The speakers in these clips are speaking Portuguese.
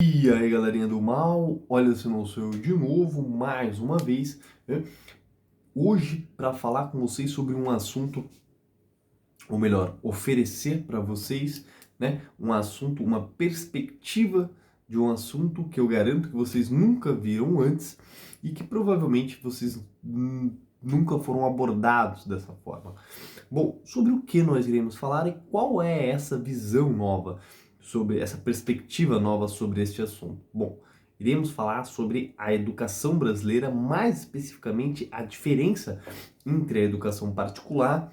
E aí, galerinha do mal, olha se não sou eu de novo, mais uma vez, né? Hoje para falar com vocês sobre um assunto, ou melhor, oferecer para vocês, né, um assunto, uma perspectiva de um assunto que eu garanto que vocês nunca viram antes e que provavelmente vocês nunca foram abordados dessa forma. Bom, sobre o que nós iremos falar e qual é essa visão nova sobre essa perspectiva nova sobre este assunto? Bom, iremos falar sobre a educação brasileira, mais especificamente a diferença entre a educação particular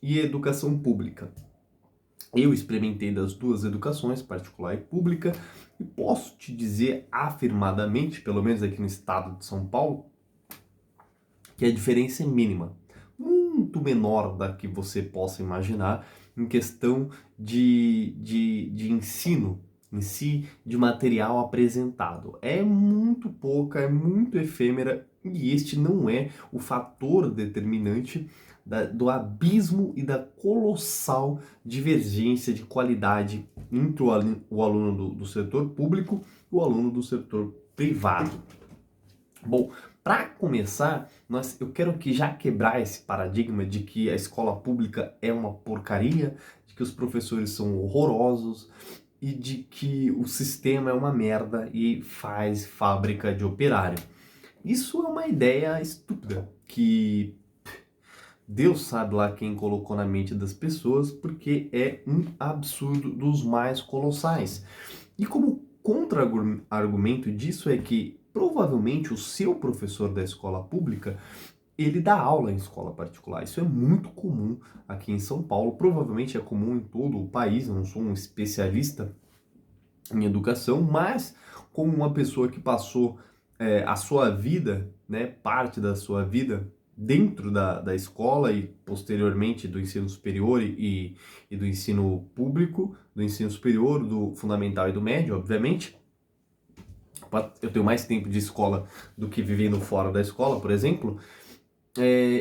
e a educação pública. Eu experimentei das duas educações, particular e pública, e posso te dizer afirmadamente, pelo menos aqui no estado de São Paulo, que a diferença é mínima, muito menor da que você possa imaginar em questão de ensino em si, de material apresentado. É muito pouca, é muito efêmera e este não é o fator determinante do abismo e da colossal divergência de qualidade entre o aluno do setor público e o aluno do setor privado. Bom, para começar, eu quero que já quebrar esse paradigma de que a escola pública é uma porcaria, de que os professores são horrorosos e de que o sistema é uma merda e faz fábrica de operário. Isso é uma ideia estúpida que Deus sabe lá quem colocou na mente das pessoas, porque é um absurdo dos mais colossais. E como contra-argumento disso é que provavelmente o seu professor da escola pública, ele dá aula em escola particular. Isso é muito comum aqui em São Paulo, provavelmente é comum em todo o país, eu não sou um especialista em educação, mas como uma pessoa que passou a sua vida, né, parte da sua vida dentro da escola e posteriormente do ensino superior e do ensino público, do ensino superior, do fundamental e do médio, obviamente. Eu tenho mais tempo de escola do que vivendo fora da escola, por exemplo.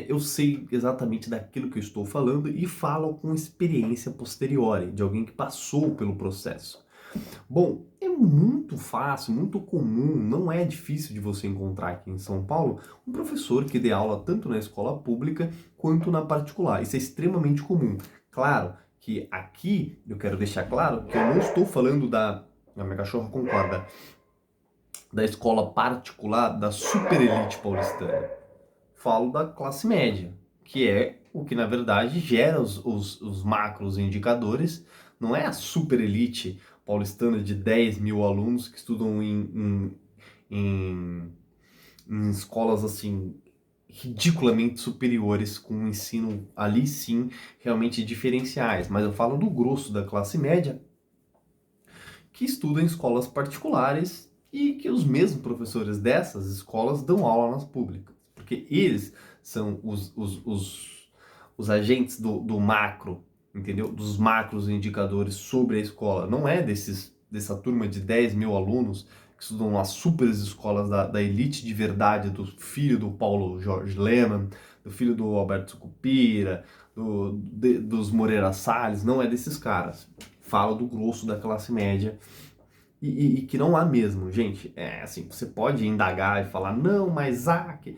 Eu sei exatamente daquilo que eu estou falando e falo com experiência posterior, de alguém que passou pelo processo. Bom, é muito fácil, muito comum, não é difícil de você encontrar aqui em São Paulo um professor que dê aula tanto na escola pública quanto na particular. Isso é extremamente comum. Claro que aqui eu quero deixar claro que eu não estou falando a minha cachorra concorda, da escola particular da super elite paulistana. Falo da classe média, que é o que na verdade gera os macros indicadores, não é a super elite paulistana de 10 mil alunos que estudam em, em escolas assim ridiculamente superiores, com um ensino ali sim realmente diferenciais, mas eu falo do grosso da classe média que estuda em escolas particulares e que os mesmos professores dessas escolas dão aula nas públicas, porque eles são os agentes do macro, entendeu? Dos macros indicadores sobre a escola. Não é dessa turma de 10 mil alunos que estudam nas super escolas da elite de verdade, do filho do Paulo Jorge Lemann, do filho do Alberto Sucupira, dos Moreira Salles, não é desses caras. Fala do grosso da classe média e que não há mesmo, gente. É assim, você pode indagar e falar, não, mas há que...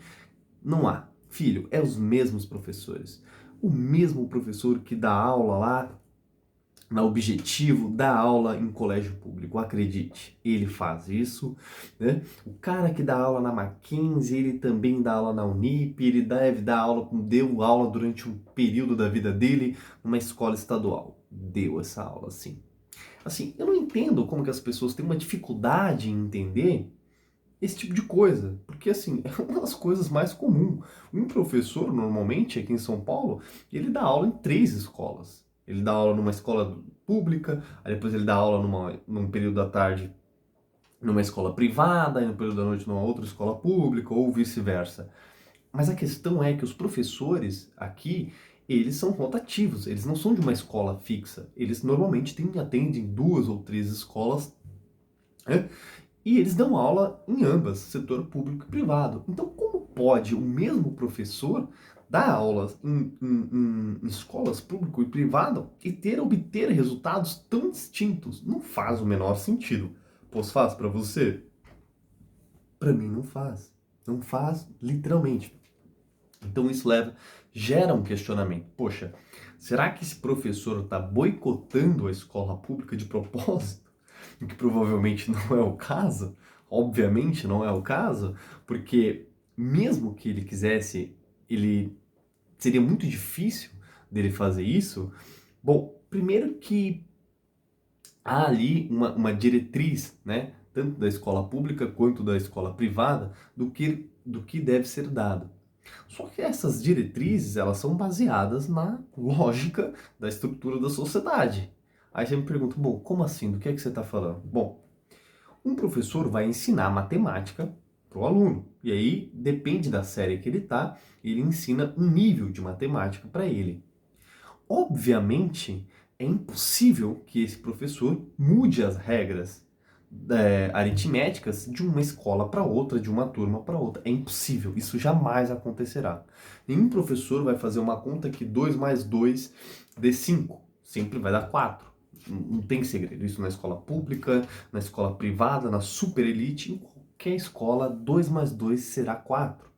Não há. Filho, é os mesmos professores. O mesmo professor que dá aula lá na Objetivo, dá aula em colégio público, acredite, ele faz isso, né? O cara que dá aula na Mackenzie, ele também dá aula na Unip, ele deve dar aula, deu aula durante um período da vida dele numa escola estadual. Deu essa aula, sim. Assim, eu não entendo como que as pessoas têm uma dificuldade em entender esse tipo de coisa, porque assim, é uma das coisas mais comuns. Um professor, normalmente, aqui em São Paulo, ele dá aula em 3 escolas. Ele dá aula numa escola pública, aí depois ele dá aula num período da tarde numa escola privada, aí no período da noite numa outra escola pública, ou vice-versa. Mas a questão é que os professores aqui, eles são rotativos, eles não são de uma escola fixa. Eles normalmente atendem 2 ou 3 escolas, né? E eles dão aula em ambas, setor público e privado. Então, como pode o mesmo professor dar aulas em escolas público e privado e obter resultados tão distintos? Não faz o menor sentido. Pois faz para você? Para mim não faz. Não faz literalmente. Então isso gera um questionamento. Poxa, será que esse professor está boicotando a escola pública de propósito? O que provavelmente não é o caso. Obviamente não é o caso, porque mesmo que ele quisesse, ele seria muito difícil dele fazer isso. Bom, primeiro que há ali uma diretriz, né, tanto da escola pública quanto da escola privada, do que deve ser dado. Só que essas diretrizes, elas são baseadas na lógica da estrutura da sociedade. Aí você me pergunta, bom, como assim? Do que é que você está falando? Bom, um professor vai ensinar matemática para o aluno. E aí, depende da série que ele está, ele ensina um nível de matemática para ele. Obviamente, é impossível que esse professor mude as regras aritméticas de uma escola para outra, de uma turma para outra. É impossível, isso jamais acontecerá. Nenhum professor vai fazer uma conta que 2 mais 2 dê 5, sempre vai dar 4. Não tem segredo. Isso na escola pública, na escola privada, na super elite, em qualquer escola, 2 mais 2 será 4.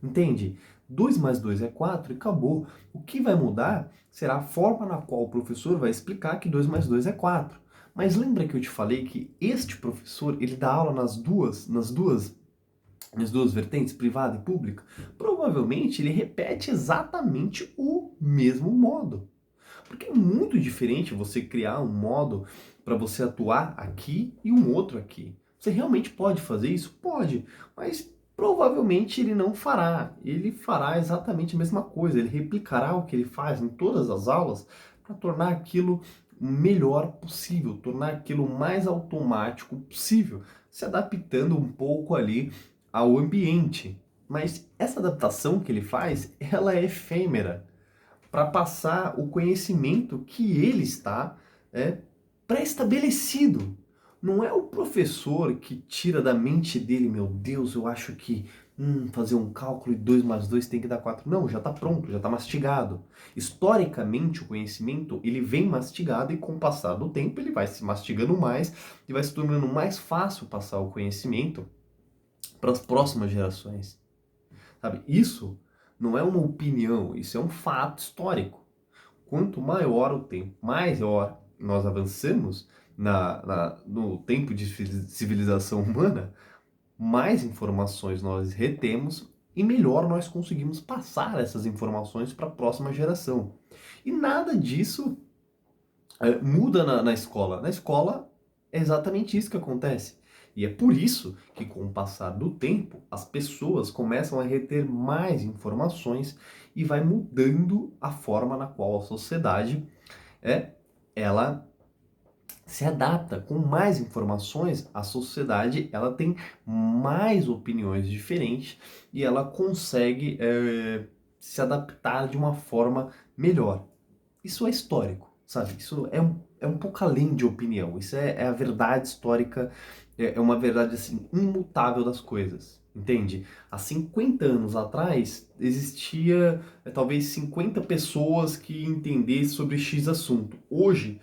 Entende? 2 mais 2 é 4 e acabou. O que vai mudar será a forma na qual o professor vai explicar que 2 mais 2 é 4. Mas lembra que eu te falei que este professor, ele dá aula nas duas vertentes, privada e pública? Provavelmente ele repete exatamente o mesmo modo. Porque é muito diferente você criar um modo para você atuar aqui e um outro aqui. Você realmente pode fazer isso? Pode, mas provavelmente ele não fará. Ele fará exatamente a mesma coisa. Ele replicará o que ele faz em todas as aulas para tornar aquilo melhor possível, tornar aquilo mais automático possível, se adaptando um pouco ali ao ambiente. Mas essa adaptação que ele faz, ela é efêmera para passar o conhecimento que ele está pré-estabelecido. Não é o professor que tira da mente dele, meu Deus, eu acho que fazer um cálculo de 2 mais 2 tem que dar 4. Não, já está pronto, já está mastigado. Historicamente, o conhecimento ele vem mastigado e com o passar do tempo ele vai se mastigando mais e vai se tornando mais fácil passar o conhecimento para as próximas gerações. Sabe? Isso não é uma opinião, isso é um fato histórico. Quanto maior o tempo, maior nós avançamos no tempo de civilização humana, mais informações nós retemos e melhor nós conseguimos passar essas informações para a próxima geração. E nada disso muda na escola. Na escola é exatamente isso que acontece. E é por isso que, com o passar do tempo, as pessoas começam a reter mais informações e vai mudando a forma na qual a sociedade ela se adapta. Com mais informações, a sociedade ela tem mais opiniões diferentes e ela consegue se adaptar de uma forma melhor. Isso é histórico, sabe? Isso é um pouco além de opinião. Isso é a verdade histórica, é uma verdade assim imutável das coisas. Entende? Há 50 anos atrás existia talvez 50 pessoas que entendessem sobre X assunto. Hoje,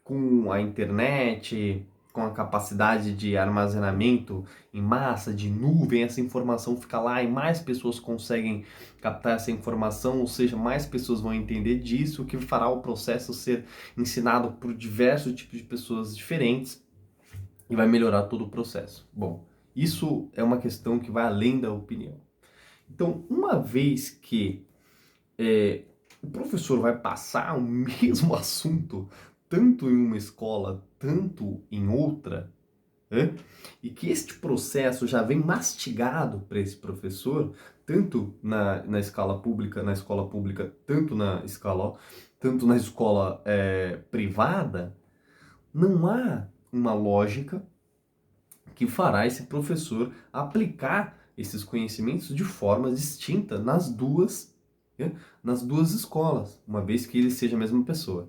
com a internet, com a capacidade de armazenamento em massa, de nuvem, essa informação fica lá e mais pessoas conseguem captar essa informação, ou seja, mais pessoas vão entender disso, o que fará o processo ser ensinado por diversos tipos de pessoas diferentes e vai melhorar todo o processo. Bom, isso é uma questão que vai além da opinião. Então, uma vez que o professor vai passar o mesmo assunto tanto em uma escola, tanto em outra, e que este processo já vem mastigado para esse professor, tanto na escola pública, tanto na escola privada, não há uma lógica que fará esse professor aplicar esses conhecimentos de forma distinta nas duas escolas, uma vez que ele seja a mesma pessoa.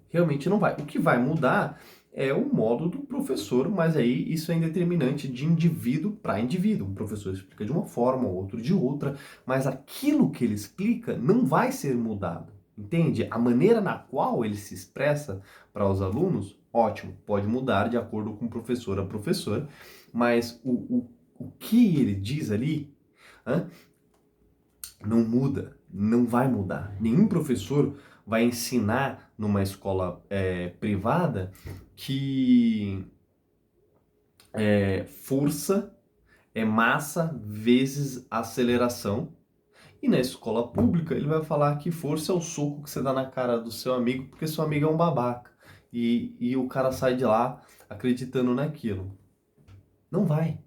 Realmente não vai. O que vai mudar é o modo do professor, mas aí isso é indeterminante de indivíduo para indivíduo. Um professor explica de uma forma, o outro de outra, mas aquilo que ele explica não vai ser mudado. Entende? A maneira na qual ele se expressa para os alunos ótimo, pode mudar de acordo com professor a professor, mas o que ele diz ali, hã, não muda, não vai mudar. Nenhum professor vai ensinar numa escola privada que força é massa vezes aceleração. E na escola pública ele vai falar que força é o soco que você dá na cara do seu amigo porque seu amigo é um babaca. E o cara sai de lá acreditando naquilo. Não vai.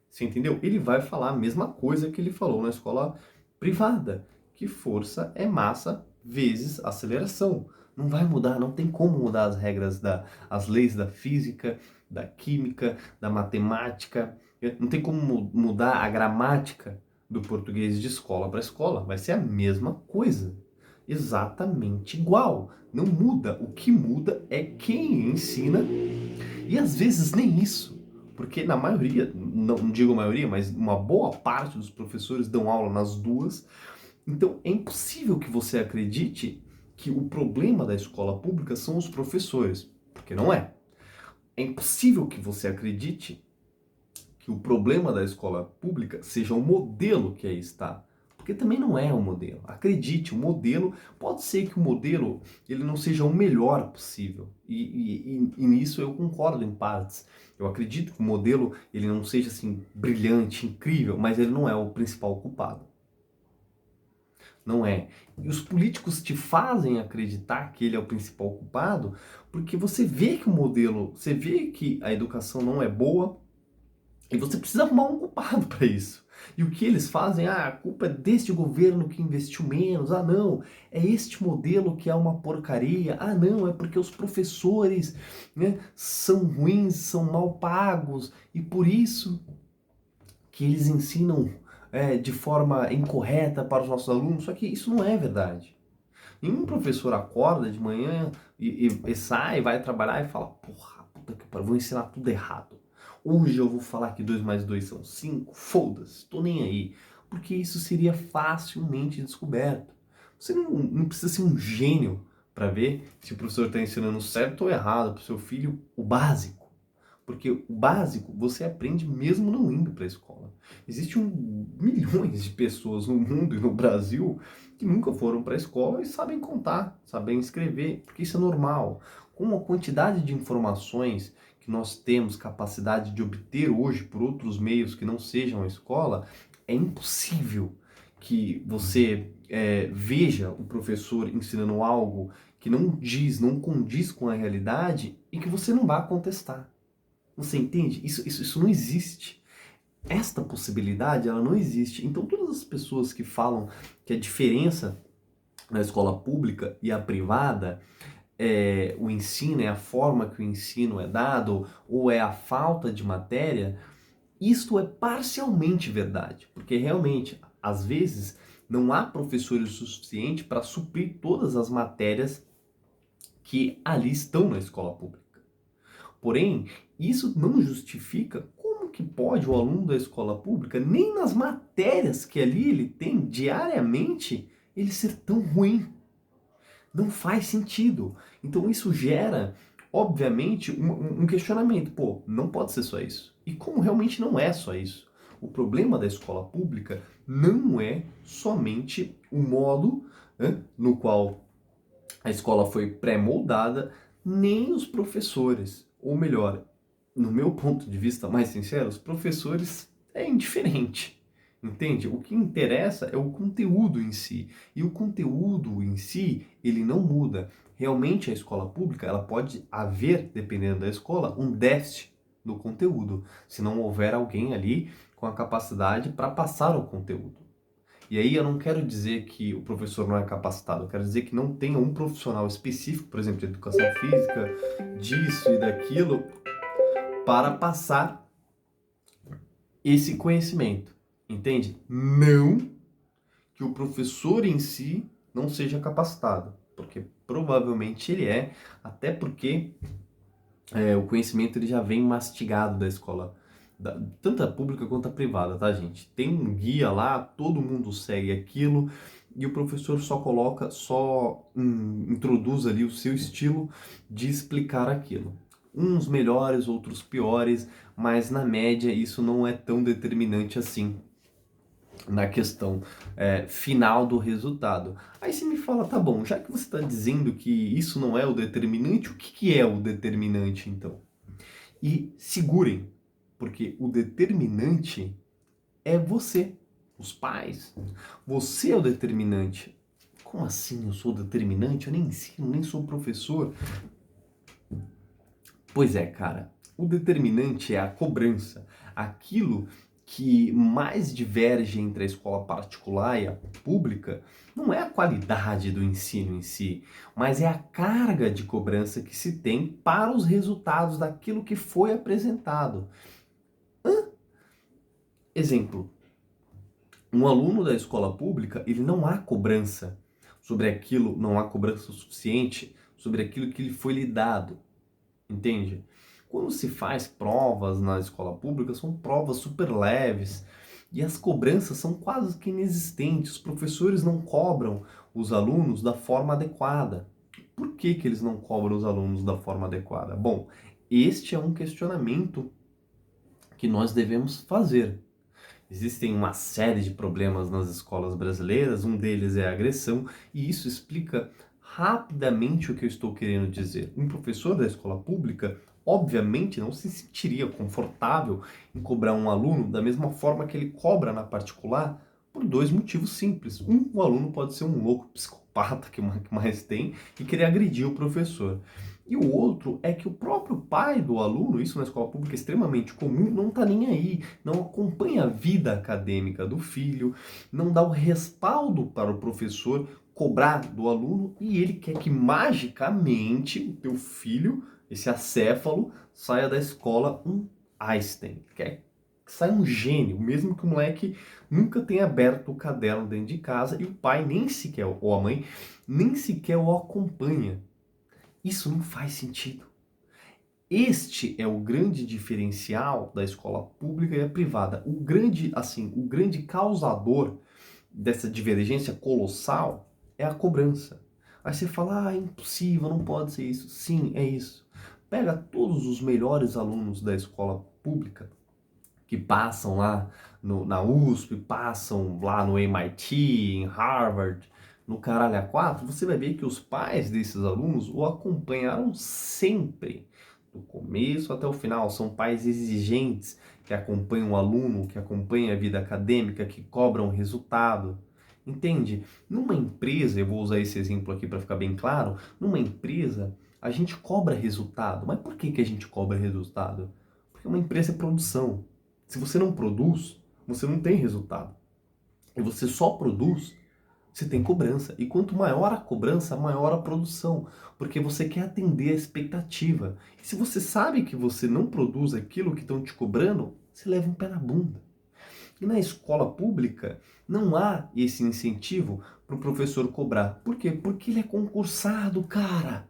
Você entendeu? Ele vai falar a mesma coisa que ele falou na escola privada, que força é massa vezes aceleração. Não vai mudar, não tem como mudar as regras as leis da física, da química, da matemática, não tem como mudar a gramática do português de escola para escola, vai ser a mesma coisa. Exatamente igual. Não muda. O que muda é quem ensina e às vezes nem isso. Porque na maioria, não digo a maioria, mas uma boa parte dos professores dão aula nas duas. Então é impossível que você acredite que o problema da escola pública são os professores, porque não é. É impossível que você acredite que o problema da escola pública seja o modelo que aí está. Porque também não é o modelo. Acredite, o modelo, pode ser que o modelo ele não seja o melhor possível. E nisso eu concordo em partes. Eu acredito que o modelo ele não seja assim brilhante, incrível, mas ele não é o principal culpado. Não é. E os políticos te fazem acreditar que ele é o principal culpado porque você vê que o modelo, você vê que a educação não é boa, e você precisa arrumar um culpado para isso. E o que eles fazem? Ah, a culpa é deste governo que investiu menos. Ah, não, é este modelo que é uma porcaria. Ah, não, é porque os professores, né, são ruins, são mal pagos e por isso que eles ensinam de forma incorreta para os nossos alunos. Só que isso não é verdade. Nenhum professor acorda de manhã e sai, vai trabalhar e fala: porra, puta que pariu, vou ensinar tudo errado. Hoje eu vou falar que 2 mais 2 são 5, foda-se, tô nem aí. Porque isso seria facilmente descoberto. Você não precisa ser um gênio para ver se o professor está ensinando certo ou errado para o seu filho o básico. Porque o básico você aprende mesmo não indo para a escola. Existem milhões de pessoas no mundo e no Brasil que nunca foram para a escola e sabem contar, sabem escrever, porque isso é normal. Com a quantidade de informações que nós temos capacidade de obter hoje por outros meios que não sejam a escola, é impossível que você veja o professor ensinando algo que não condiz com a realidade e que você não vá contestar. Você entende? Isso não existe. Esta possibilidade, ela não existe. Então, todas as pessoas que falam que a diferença na escola pública e a privada é o ensino, é a forma que o ensino é dado, ou é a falta de matéria, isto é parcialmente verdade. Porque realmente, às vezes, não há professores o suficiente para suprir todas as matérias que ali estão na escola pública. Porém, isso não justifica como que pode o aluno da escola pública, nem nas matérias que ali ele tem diariamente, ele ser tão ruim. Não faz sentido. Então isso gera, obviamente, um questionamento. Pô, não pode ser só isso. E como realmente não é só isso. O problema da escola pública não é somente o modo, né, no qual a escola foi pré-moldada, nem os professores. Ou melhor, no meu ponto de vista mais sincero, os professores é indiferente. Entende? O que interessa é o conteúdo em si. E o conteúdo em si, ele não muda. Realmente a escola pública, ela pode haver, dependendo da escola, um déficit no conteúdo, se não houver alguém ali com a capacidade para passar o conteúdo. E aí eu não quero dizer que o professor não é capacitado, eu quero dizer que não tenha um profissional específico, por exemplo, de educação física, disso e daquilo, para passar esse conhecimento, entende? Não que o professor em si não seja capacitado, porque provavelmente ele é, até porque o conhecimento ele já vem mastigado da escola, tanto a pública quanto a privada, tá, gente? Tem um guia lá, todo mundo segue aquilo, e o professor só coloca, introduz ali o seu estilo de explicar aquilo. Uns melhores, outros piores, mas na média isso não é tão determinante assim na questão final do resultado. Aí você me fala, tá bom, já que você está dizendo que isso não é o determinante, o que que é o determinante então? E segurem, porque o determinante é você, os pais. Você é o determinante. Como assim eu sou determinante? Eu nem ensino, nem sou professor. Pois é, cara. O determinante é a cobrança. Aquilo que mais diverge entre a escola particular e a pública não é a qualidade do ensino em si, mas é a carga de cobrança que se tem para os resultados daquilo que foi apresentado. Exemplo, um aluno da escola pública, ele não há cobrança sobre aquilo, não há cobrança suficiente sobre aquilo que lhe foi lhe dado, entende? Quando se faz provas na escola pública, são provas super leves e as cobranças são quase que inexistentes. Os professores não cobram os alunos da forma adequada. Por que que eles não cobram os alunos da forma adequada? Bom, este é um questionamento que nós devemos fazer. Existem uma série de problemas nas escolas brasileiras, um deles é a agressão, e isso explica rapidamente o que eu estou querendo dizer. Um professor da escola pública, obviamente, não se sentiria confortável em cobrar um aluno da mesma forma que ele cobra na particular, por dois motivos simples. Um, o aluno pode ser um louco psicopata que mais tem e querer agredir o professor. E o outro é que o próprio pai do aluno, isso na escola pública é extremamente comum, não está nem aí, não acompanha a vida acadêmica do filho, não dá o respaldo para o professor cobrar do aluno e ele quer que magicamente o teu filho, esse acéfalo, saia da escola um Einstein. Quer que saia um gênio, mesmo que o moleque nunca tenha aberto o caderno dentro de casa e o pai nem sequer, ou a mãe, nem sequer o acompanha. Isso não faz sentido. Este é o grande diferencial da escola pública e a privada. O grande causador dessa divergência colossal é a cobrança. Aí você fala, é impossível, não pode ser isso. Sim, é isso. Pega todos os melhores alunos da escola pública que passam lá na USP, passam lá no MIT, em Harvard, no caralho a quatro, você vai ver que os pais desses alunos o acompanharam sempre, do começo até o final. São pais exigentes, que acompanham o aluno, que acompanham a vida acadêmica, que cobram resultado. Entende? Numa empresa, eu vou usar esse exemplo aqui para ficar bem claro, numa empresa a gente cobra resultado. Mas por que que a gente cobra resultado? Porque uma empresa é produção. Se você não produz, você não tem resultado. E você só produz, você tem cobrança. E quanto maior a cobrança, maior a produção. Porque você quer atender a expectativa. E se você sabe que você não produz aquilo que estão te cobrando, você leva um pé na bunda. E na escola pública, não há esse incentivo para o professor cobrar. Por quê? Porque ele é concursado, cara.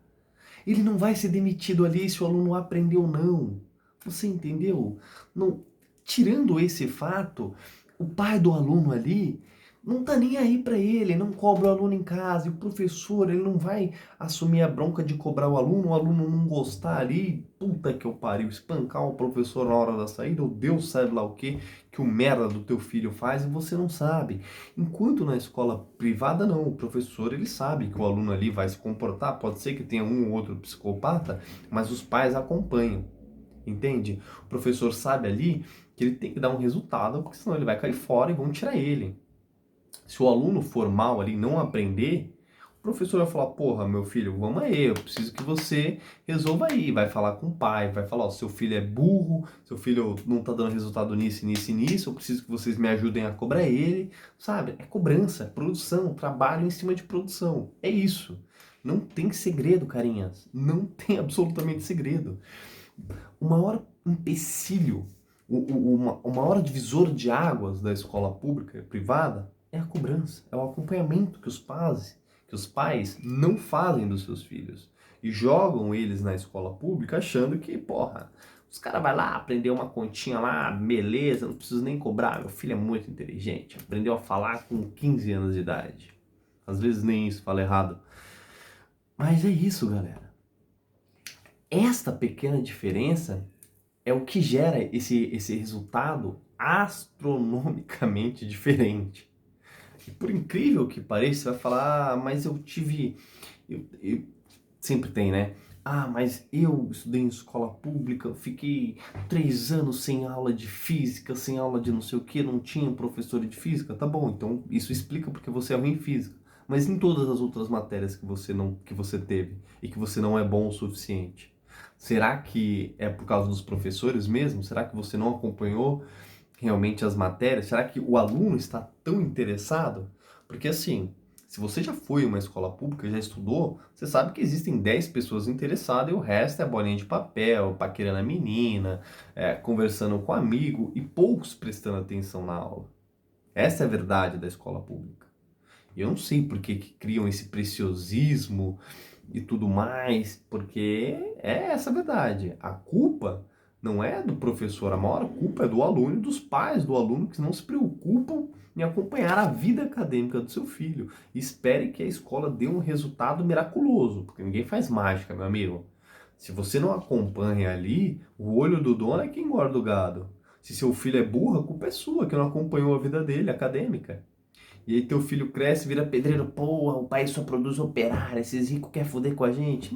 Ele não vai ser demitido ali se o aluno aprender ou não. Você entendeu? Não, tirando esse fato, o pai do aluno ali não tá nem aí para ele, não cobra o aluno em casa, e o professor, ele não vai assumir a bronca de cobrar o aluno não gostar ali, puta que eu pariu, espancar o professor na hora da saída, ou Deus sabe lá o que o merda do teu filho faz e você não sabe. Enquanto na escola privada não, o professor ele sabe que o aluno ali vai se comportar, pode ser que tenha um ou outro psicopata, mas os pais acompanham. Entende? O professor sabe ali que ele tem que dar um resultado, porque senão ele vai cair fora e vão tirar ele. Se o aluno for mal ali, não aprender, o professor vai falar, porra, meu filho, vamos aí, eu preciso que você resolva aí. Vai falar com o pai, vai falar, ó, seu filho é burro, seu filho não tá dando resultado nisso, nisso e nisso, eu preciso que vocês me ajudem a cobrar ele, sabe? É cobrança, produção, trabalho em cima de produção. É isso. Não tem segredo, carinhas. Não tem absolutamente segredo. O maior empecilho, o maior divisor de águas da escola pública e privada é a cobrança, é o acompanhamento que os pais não fazem dos seus filhos. E jogam eles na escola pública achando que, porra, os caras vão lá aprender uma continha lá, beleza, não preciso nem cobrar, meu filho é muito inteligente, aprendeu a falar com 15 anos de idade. às vezes nem isso, fala errado. Mas é isso, galera. Esta pequena diferença é o que gera esse resultado astronomicamente diferente. E por incrível que pareça, você vai falar, mas eu tive... Sempre tem, né? Ah, mas eu estudei em escola pública, eu fiquei 3 anos sem aula de física, sem aula de não sei o que, não tinha professor de física. Tá bom, então isso explica porque você é ruim em física. Mas em todas as outras matérias que você teve e que você não é bom o suficiente. Será que é por causa dos professores mesmo? Será que você não acompanhou realmente as matérias? Será que o aluno está tão interessado? Porque assim, se você já foi uma escola pública, já estudou, você sabe que existem 10 pessoas interessadas e o resto é bolinha de papel, paquerando a menina, conversando com um amigo e poucos prestando atenção na aula. Essa é a verdade da escola pública. E eu não sei por que criam esse preciosismo e tudo mais, porque é essa a verdade. A culpa não é do professor, a maior culpa é do aluno e dos pais do aluno que não se preocupam em acompanhar a vida acadêmica do seu filho. Espere que a escola dê um resultado miraculoso, porque ninguém faz mágica, meu amigo. Se você não acompanha ali, o olho do dono é quem engorda o gado. Se seu filho é burro, a culpa é sua, que não acompanhou a vida dele acadêmica. E aí teu filho cresce, vira pedreiro, porra, o país só produz operário, esses ricos querem foder com a gente.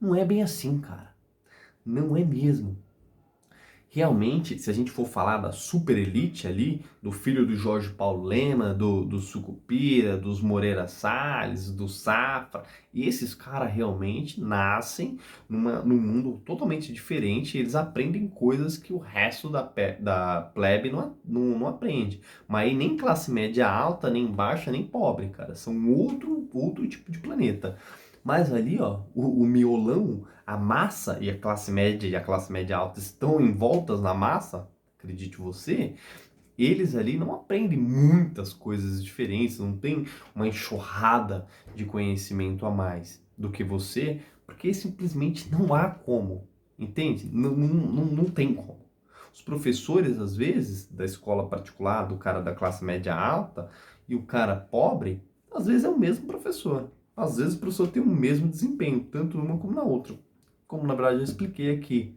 Não é bem assim, cara. Não é mesmo. Realmente, se a gente for falar da super elite ali, do filho do Jorge Paulo Lema, do Sucupira, dos Moreira Salles, do Safra, esses caras realmente nascem num mundo totalmente diferente, e eles aprendem coisas que o resto da plebe não aprende. Mas aí nem classe média alta, nem baixa, nem pobre, cara. São outro tipo de planeta. Mas ali, ó, o miolão, a massa e a classe média alta estão envoltas na massa, acredite você, eles ali não aprendem muitas coisas diferentes, não tem uma enxurrada de conhecimento a mais do que você, porque simplesmente não há como, entende? Não tem como. Os professores, às vezes, da escola particular, do cara da classe média alta e o cara pobre, às vezes é o mesmo professor. Às vezes o professor tem o mesmo desempenho, tanto numa como na outra. Como na verdade eu expliquei aqui.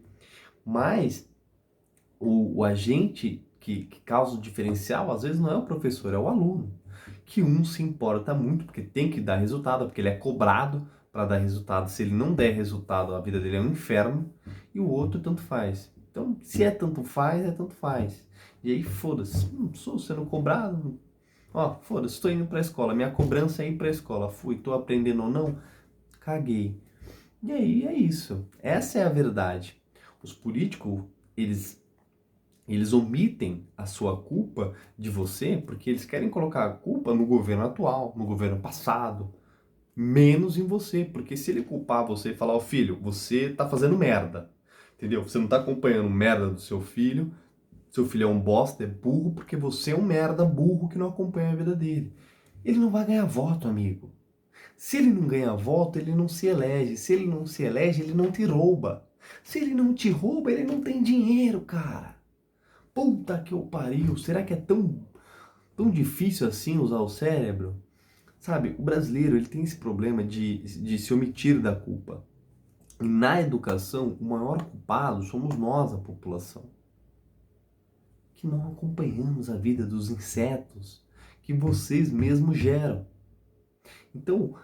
Mas o agente que causa o diferencial, às vezes não é o professor, é o aluno. Que um se importa muito, porque tem que dar resultado, porque ele é cobrado para dar resultado. Se ele não der resultado, a vida dele é um inferno. E o outro tanto faz. Então, se é tanto faz, é tanto faz. E aí, foda-se, não sou sendo cobrado. Ó, foda-se, estou indo para a escola. Minha cobrança é ir para a escola. Fui, estou aprendendo ou não? Caguei. E aí é isso. Essa é a verdade. Os políticos, eles omitem a sua culpa de você porque eles querem colocar a culpa no governo atual, no governo passado, menos em você. Porque se ele culpar você e falar, ó filho, você tá fazendo merda, entendeu? Você não tá acompanhando merda do seu filho é um bosta, é burro, porque você é um merda burro que não acompanha a vida dele. Ele não vai ganhar voto, amigo. Se ele não ganha voto, ele não se elege. Se ele não se elege, ele não te rouba. Se ele não te rouba, ele não tem dinheiro, cara. Puta que eu pariu. Será que é tão difícil assim usar o cérebro? Sabe, o brasileiro ele tem esse problema de se omitir da culpa. E na educação, o maior culpado somos nós, a população. Que não acompanhamos a vida dos insetos que vocês mesmos geram. Então,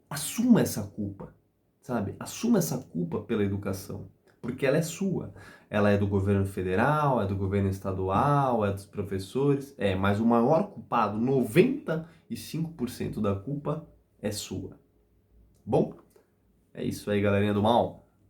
assuma essa culpa, sabe? Assuma essa culpa pela educação, porque ela é sua. Ela é do governo federal, é do governo estadual, é dos professores, mas o maior culpado, 95% da culpa é sua. Bom, é isso aí, galerinha do mal.